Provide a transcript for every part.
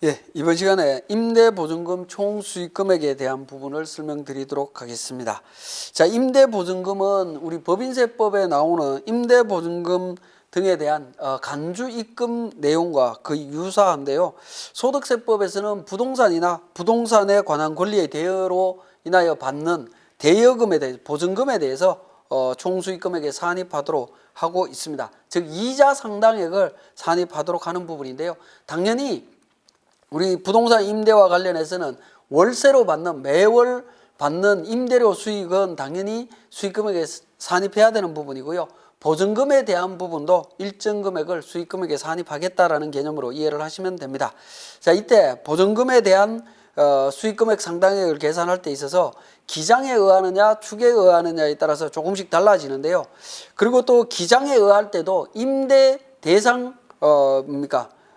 예, 이번 시간에 임대보증금 총 수익금액에 대한 부분을 설명드리도록 하겠습니다. 자, 임대보증금은 우리 법인세법에 나오는 임대보증금 등에 대한 간주 입금 내용과 거의 유사한데요. 소득세법에서는 부동산이나 부동산에 관한 권리의 대여로 인하여 받는 대여금에 대해 보증금에 대해서 총수익금액에 산입하도록 하고 있습니다. 즉 이자 상당액을 산입하도록 하는 부분인데요. 당연히 우리 부동산 임대와 관련해서는 월세로 받는 매월 받는 임대료 수익은 당연히 수익금액에 산입해야 되는 부분이고요. 보증금에 대한 부분도 일정 금액을 수익금액에 산입하겠다라는 개념으로 이해를 하시면 됩니다. 자, 이때 보증금에 대한 수익금액 상당액을 계산할 때 있어서 기장에 의하느냐 축에 의하느냐에 따라서 조금씩 달라지는데요. 그리고 또 기장에 의할 때도 임대 대상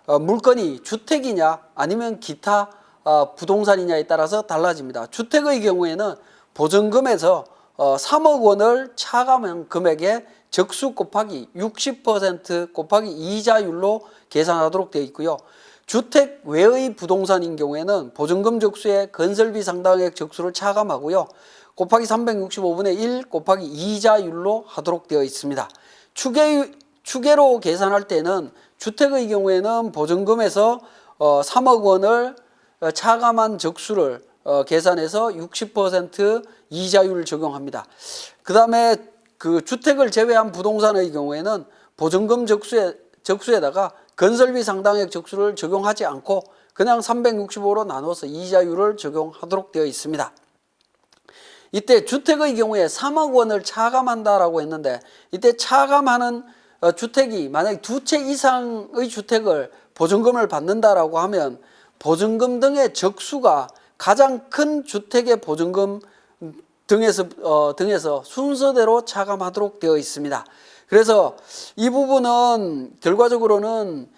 물건이 주택이냐 아니면 기타 부동산이냐에 따라서 달라집니다. 주택의 경우에는 보증금에서 3억 원을 차감한 금액의 적수 곱하기 60% 곱하기 이자율로 계산하도록 되어 있고요. 주택 외의 부동산인 경우에는 보증금 적수에 건설비 상당액 적수를 차감하고요. 곱하기 365분의 1 곱하기 이자율로 하도록 되어 있습니다. 추계로 계산할 때는 주택의 경우에는 보증금에서 3억 원을 차감한 적수를 계산해서 60% 이자율을 적용합니다. 그 다음에 그 주택을 제외한 부동산의 경우에는 보증금 적수에다가 건설비 상당액 적수를 적용하지 않고 그냥 365로 나눠서 이자율을 적용하도록 되어 있습니다. 이때 주택의 경우에 3억 원을 차감한다라고 했는데 이때 차감하는 주택이 만약에 2채 이상의 주택을 보증금을 받는다라고 하면 보증금 등의 적수가 가장 큰 주택의 보증금 등에서 순서대로 차감하도록 되어 있습니다. 그래서 이 부분은 결과적으로는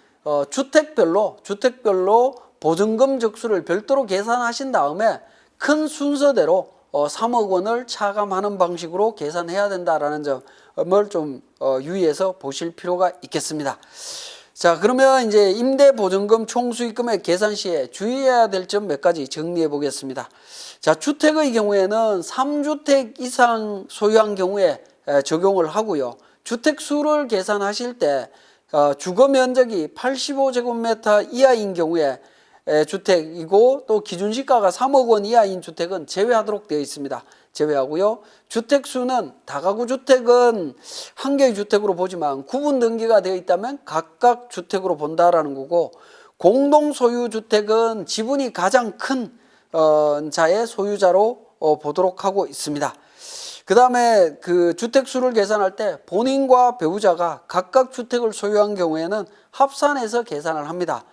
주택별로 보증금 적수를 별도로 계산하신 다음에 큰 순서대로 3억 원을 차감하는 방식으로 계산해야 된다라는 점을 좀 유의해서 보실 필요가 있겠습니다. 자, 그러면 이제 임대보증금 총수익금액 계산 시에 주의해야 될 점 몇 가지 정리해 보겠습니다. 자, 주택의 경우에는 3주택 이상 소유한 경우에 적용을 하고요. 주택 수를 계산하실 때 주거 면적이 85제곱미터 이하인 경우에 주택이고 또 기준시가가 3억 원 이하인 주택은 제외하도록 되어 있습니다. 제외하고요. 주택수는 다가구 주택은 한 개의 주택으로 보지만 구분 등기가 되어 있다면 각각 주택으로 본다라는 거고 공동소유 주택은 지분이 가장 큰 자의 소유자로 보도록 하고 있습니다. 그 다음에 그 주택수를 계산할 때 본인과 배우자가 각각 주택을 소유한 경우에는 합산해서 계산을 합니다.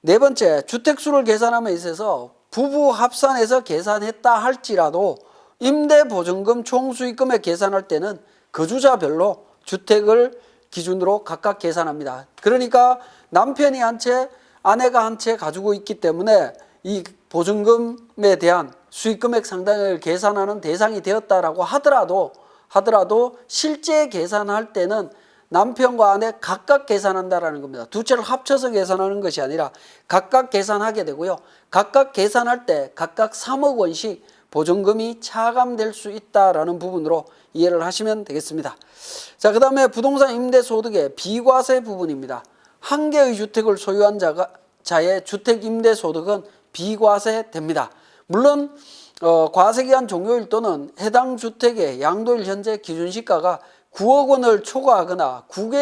네 번째, 주택수를 계산함에 있어서 부부 합산해서 계산했다 할지라도 임대보증금 총수익금액 계산할 때는 거주자별로 주택을 기준으로 각각 계산합니다. 그러니까 남편이 한 채, 아내가 한 채 가지고 있기 때문에 이 보증금에 대한 수익금액 상당을 계산하는 대상이 되었다라고 하더라도 실제 계산할 때는 남편과 아내 각각 계산한다라는 겁니다. 두 채를 합쳐서 계산하는 것이 아니라 각각 계산하게 되고요. 각각 계산할 때 각각 3억 원씩 보증금이 차감될 수 있다라는 부분으로 이해를 하시면 되겠습니다. 자, 그 다음에 부동산 임대소득의 비과세 부분입니다. 한 개의 주택을 소유한 자의 주택 임대소득은 비과세됩니다. 물론 과세기한 종료일 또는 해당 주택의 양도일 현재 기준시가가 9억 원을 초과하거나 국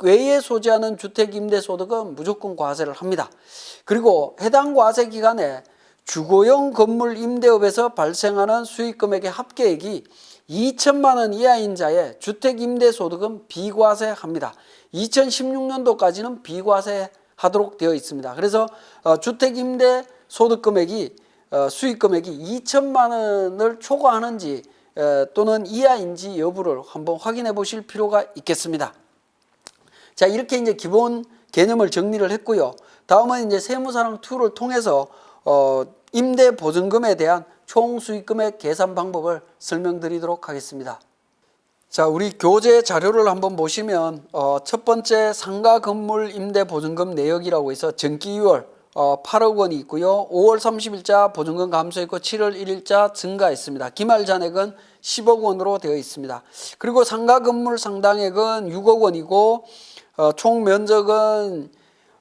외에 소지하는 주택 임대소득은 무조건 과세를 합니다. 그리고 해당 과세 기간에 주거용 건물 임대업에서 발생하는 수익금액의 합계액이 2천만 원 이하인 자의 주택 임대소득은 비과세합니다. 2016년도까지는 비과세하도록 되어 있습니다. 그래서 주택 임대소득금액이 수익금액이 2천만 원을 초과하는지 또는 이하인지 여부를 한번 확인해 보실 필요가 있겠습니다. 자, 이렇게 이제 기본 개념을 정리를 했고요. 다음은 이제 세무사랑 2를 통해서 임대보증금에 대한 총수익금액 계산 방법을 설명드리도록 하겠습니다. 자, 우리 교재 자료를 한번 보시면 첫 번째 상가 건물 임대 보증금 내역이라고 해서 정기 2월 8억 원이 있고요. 5월 30일자 보증금 감소했고 7월 1일자 증가했습니다. 기말 잔액은 10억 원으로 되어 있습니다. 그리고 상가 건물 상당액은 6억 원이고 총 면적은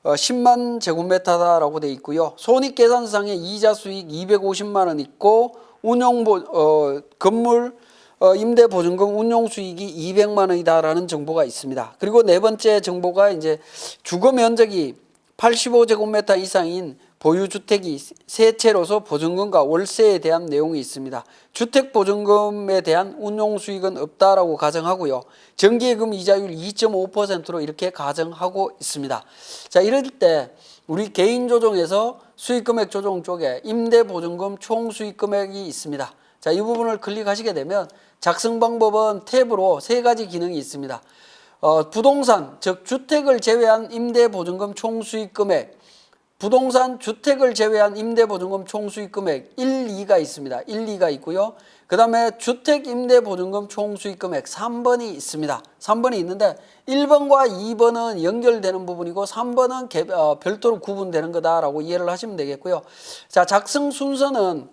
10만 제곱미터다라고 되어 있고요. 손익계산상에 이자 수익 250만 원 있고 건물 임대보증금 운용수익이 200만 원이다라는 정보가 있습니다. 그리고 네 번째 정보가 이제 주거 면적이 85제곱미터 이상인 보유주택이 세 채로서 보증금과 월세에 대한 내용이 있습니다. 주택보증금에 대한 운용수익은 없다라고 가정하고요. 정기예금 이자율 2.5%로 이렇게 가정하고 있습니다. 자, 이럴 때 우리 개인조정에서 수익금액 조정 쪽에 임대보증금 총수익금액이 있습니다. 자, 이 부분을 클릭하시게 되면 작성 방법은 탭으로 세 가지 기능이 있습니다. 부동산, 즉 주택을 제외한 임대보증금 총수익금액, 부동산 주택을 제외한 임대보증금 총수익금액 1, 2가 있습니다. 1, 2가 있고요. 그 다음에 주택 임대보증금 총수익금액 3번이 있습니다. 3번이 있는데 1번과 2번은 연결되는 부분이고 3번은 별도로 구분되는 거다라고 이해를 하시면 되겠고요. 자, 작성 순서는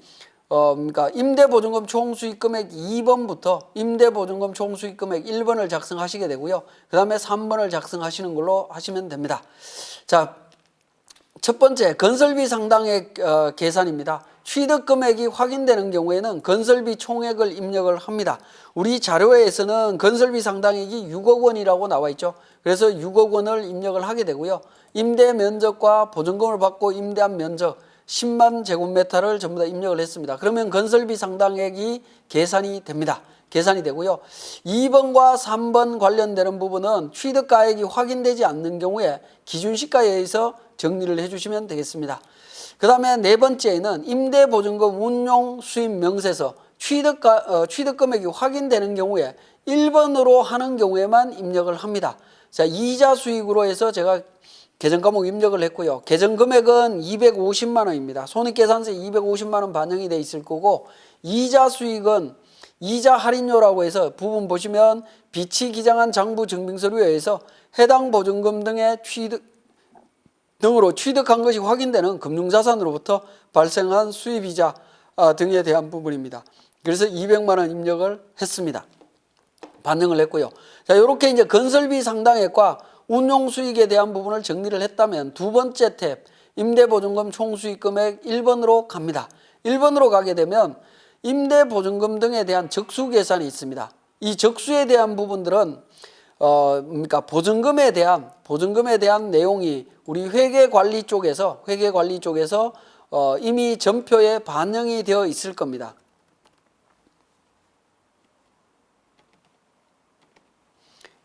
그러니까 임대보증금 총수익금액 2번부터 임대보증금 총수익금액 1번을 작성하시게 되고요. 그 다음에 3번을 작성하시는 걸로 하시면 됩니다. 자, 첫 번째 건설비 상당액 계산입니다. 취득금액이 확인되는 경우에는 건설비 총액을 입력을 합니다. 우리 자료에서는 건설비 상당액이 6억 원이라고 나와 있죠. 그래서 6억 원을 입력을 하게 되고요. 임대 면적과 보증금을 받고 임대한 면적 10만 제곱미터를 전부 다 입력을 했습니다. 그러면 건설비 상당액이 계산이 됩니다. 계산이 되고요. 2번과 3번 관련되는 부분은 취득가액이 확인되지 않는 경우에 기준시가에 의해서 정리를 해주시면 되겠습니다. 그 다음에 네 번째는 임대보증금 운용수입명세서 취득금액이 확인되는 경우에 1번으로 하는 경우에만 입력을 합니다. 자, 이자 수익으로 해서 제가 계정과목 입력을 했고요. 계정금액은 250만 원입니다. 손익계산서에 250만 원 반영이 돼 있을 거고, 이자 수익은 이자 할인료라고 해서 부분 보시면 비치 기장한 장부 증빙서류에 의해서 해당 보증금 등으로 취득한 것이 확인되는 금융자산으로부터 발생한 수입이자 등에 대한 부분입니다. 그래서 200만 원 입력을 했습니다. 반영을 했고요. 자, 이렇게 이제 건설비 상당액과 운용수익에 대한 부분을 정리를 했다면 두 번째 탭 임대보증금 총수익금액 1번으로 갑니다. 1번으로 가게 되면 임대보증금 등에 대한 적수 계산이 있습니다. 이 적수에 대한 부분들은 그러니까 보증금에 대한 내용이 우리 회계관리 쪽에서 이미 전표에 반영이 되어 있을 겁니다.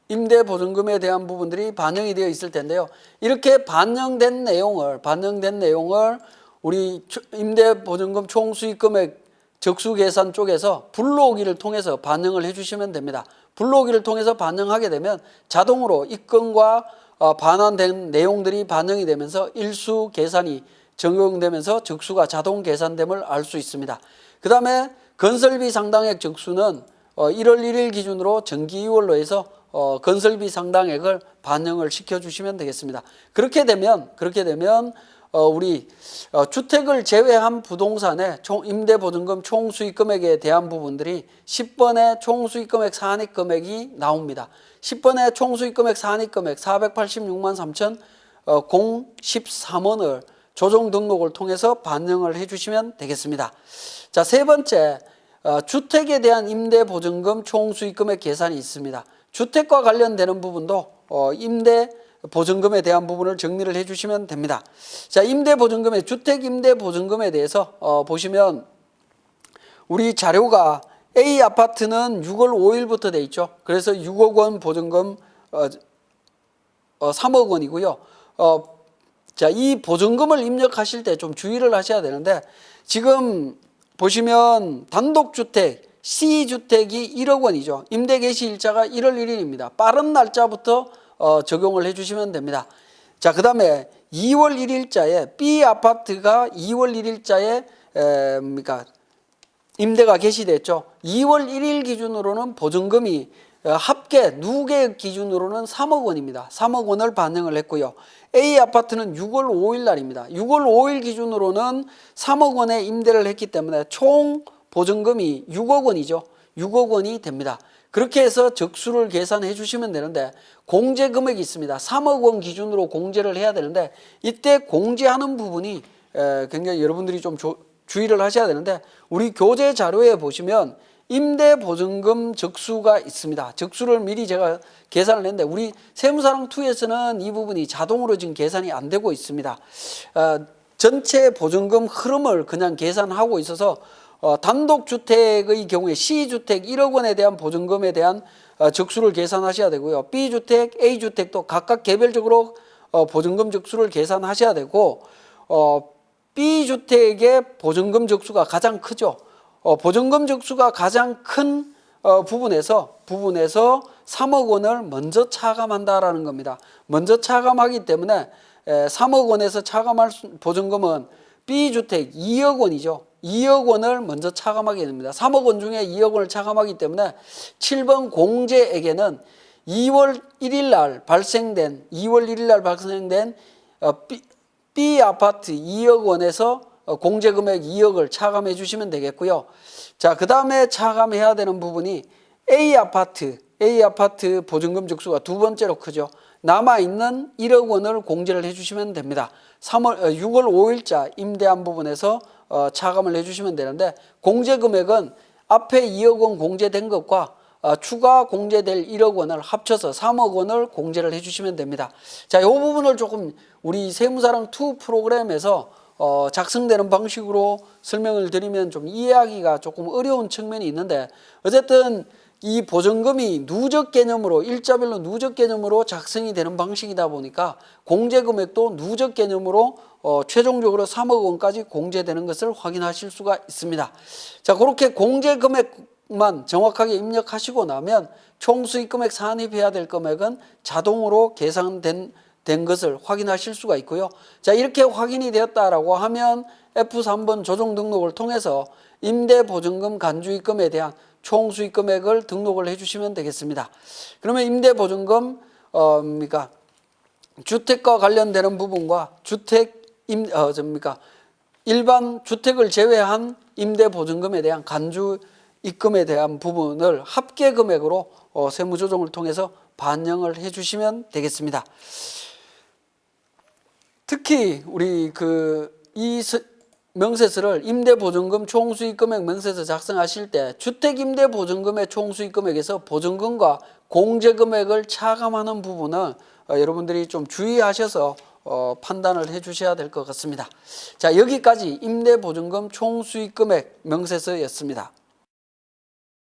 임대보증금에 대한 부분들이 반영이 되어 있을 텐데요. 이렇게 반영된 내용을 우리 임대보증금 총수익금액 적수계산 쪽에서 불러오기를 통해서 반영을 해주시면 됩니다. 불러오기를 통해서 반영하게 되면 자동으로 입금과 반환된 내용들이 반영이 되면서 일수 계산이 적용되면서 적수가 자동 계산됨을 알 수 있습니다. 그 다음에 건설비 상당액 적수는 1월 1일 기준으로 정기 2월로 해서 건설비 상당액을 반영을 시켜주시면 되겠습니다. 그렇게 되면 우리 주택을 제외한 부동산의 임대보증금 총수익금액에 대한 부분들이 10번의 총수익금액 산입금액이 나옵니다. 10번의 총수익금액 산입금액 486만 3,013원을 조정 등록을 통해서 반영을 해주시면 되겠습니다. 자, 세 번째 주택에 대한 임대보증금 총수익금액 계산이 있습니다. 주택과 관련되는 부분도 임대보증금에 대한 부분을 정리를 해주시면 됩니다. 자, 주택 임대보증금에 대해서 보시면 우리 자료가 A 아파트는 6월 5일부터 돼 있죠. 그래서 6억 원 보증금 3억 원이고요. 자, 이 보증금을 입력하실 때 좀 주의를 하셔야 되는데 지금 보시면 단독주택 C주택이 1억 원이죠. 임대 개시 일자가 1월 1일입니다. 빠른 날짜부터 적용을 해주시면 됩니다. 자, 그 다음에 2월 1일자에 B 아파트가 2월 1일자에 그러니까 임대가 개시됐죠. 2월 1일 기준으로는 보증금이 합계 누계획 기준으로는 3억 원입니다. 3억 원을 반영을 했고요. A 아파트는 6월 5일 날입니다. 6월 5일 기준으로는 3억 원에 임대를 했기 때문에 총 보증금이 6억 원이죠. 6억 원이 됩니다. 그렇게 해서 적수를 계산해 주시면 되는데 공제 금액이 있습니다. 3억 원 기준으로 공제를 해야 되는데 이때 공제하는 부분이 굉장히 여러분들이 좀 주의를 하셔야 되는데 우리 교재 자료에 보시면 임대보증금 적수가 있습니다. 적수를 미리 제가 계산을 했는데 우리 세무사랑2에서는 이 부분이 자동으로 지금 계산이 안 되고 있습니다. 전체 보증금 흐름을 그냥 계산하고 있어서 단독주택의 경우에 C주택 1억 원에 대한 보증금에 대한 적수를 계산하셔야 되고요. B주택, A주택도 각각 개별적으로 보증금 적수를 계산하셔야 되고 B주택의 보증금 적수가 가장 크죠. 보증금 적수가 가장 큰 부분에서 3억 원을 먼저 차감한다라는 겁니다. 먼저 차감하기 때문에 3억 원에서 차감할 보증금은 B주택 2억 원이죠. 2억 원을 먼저 차감하게 됩니다. 3억 원 중에 2억 원을 차감하기 때문에 7번 공제액에는 2월 1일 날 발생된 B 아파트 2억 원에서 공제금액 2억을 차감해 주시면 되겠고요. 자, 그 다음에 차감해야 되는 부분이 A 아파트 보증금 적수가 두 번째로 크죠. 남아있는 1억 원을 공제를 해주시면 됩니다. 6월 5일자 임대한 부분에서 차감을 해주시면 되는데 공제금액은 앞에 2억 원 공제된 것과 추가 공제될 1억 원을 합쳐서 3억 원을 공제를 해주시면 됩니다. 자, 이 부분을 조금 우리 세무사랑2 프로그램에서 작성되는 방식으로 설명을 드리면 좀 이해하기가 조금 어려운 측면이 있는데 어쨌든 이 보증금이 누적 개념으로 일자별로 누적 개념으로 작성이 되는 방식이다 보니까 공제 금액도 누적 개념으로 최종적으로 3억 원까지 공제되는 것을 확인하실 수가 있습니다. 자, 그렇게 공제 금액만 정확하게 입력하시고 나면 총 수익 금액 산입해야 될 금액은 자동으로 계산된 것을 확인하실 수가 있고요. 자, 이렇게 확인이 되었다라고 하면 F3번 조정 등록을 통해서 임대보증금 간주입금에 대한 총 수익 금액을 등록을 해주시면 되겠습니다. 그러면 임대보증금 주택과 관련되는 부분과 일반 주택을 제외한 임대보증금에 대한 간주입금에 대한 부분을 합계 금액으로 세무조정을 통해서 반영을 해주시면 되겠습니다. 특히 우리 이 명세서를 임대보증금 총수익금액 명세서 작성하실 때 주택임대보증금의 총수익금액에서 보증금과 공제금액을 차감하는 부분은 여러분들이 좀 주의하셔서 판단을 해 주셔야 될 것 같습니다. 자, 여기까지 임대보증금 총수익금액 명세서였습니다.